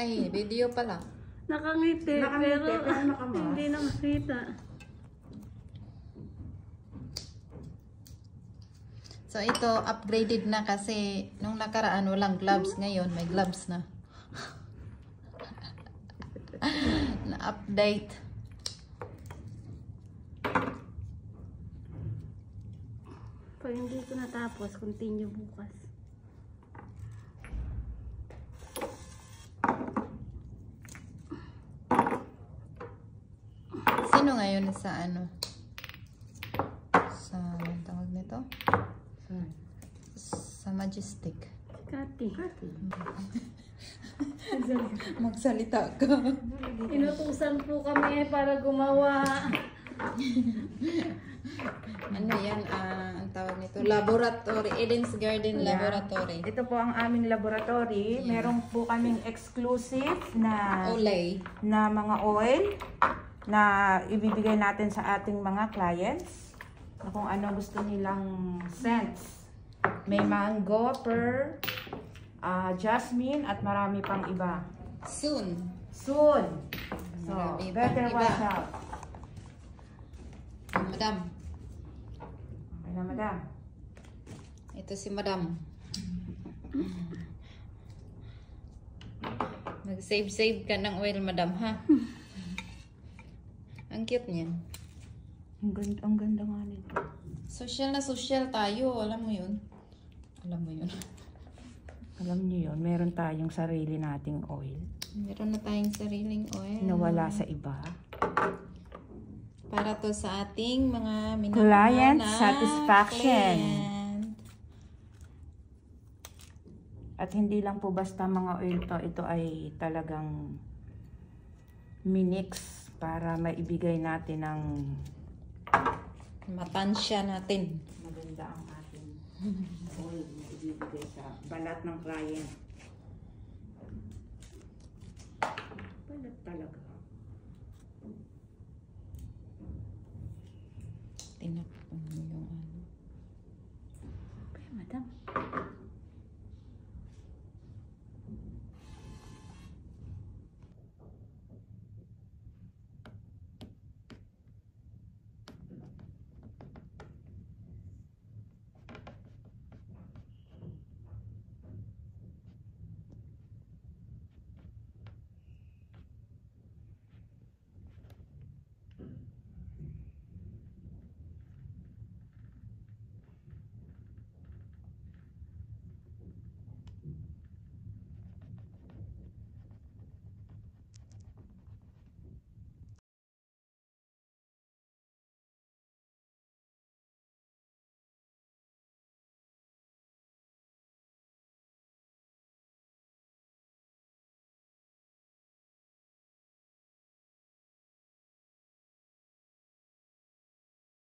Ay, video pala. Nakangiti, pero nakamas. hindi na makita. So ito, upgraded na kasi nung nakaraan walang gloves. Ngayon, may gloves na. Na-update. Pag hindi ko natapos, continue bukas. Sino ngayon sa ano? Sa, anong tawag nito? Sa Majestic. Kati. Magsalita ka. Inutusan po kami para gumawa. Ano yan? Ang tawag nito? Laboratory. Eden's Garden Laboratory. Ito po ang aming laboratory. Meron po kaming exclusive na Olay. mga oil na ibibigay natin sa ating mga clients na kung ano gusto nilang scents. May mango, pearl, jasmine at marami pang iba. Soon. Soon. So, Marami better pang iba. watch out. Madam. Okay na, madam. Ito si Madam. Mag-save ka ng oil, Madam, ha? Ang cute niyan. Ang ganda nga nito. Social na social tayo. Alam mo yun? Alam mo yun. Alam niyo yun, meron tayong sarili nating oil. Meron na tayong sariling oil. Nawala sa iba. Para to sa ating mga Client na satisfaction. client. At hindi lang po basta mga oil to, ito ay talagang minix para maibigay natin ng Matansya natin. maganda ang ating oil na ibibigay sa balat ng client.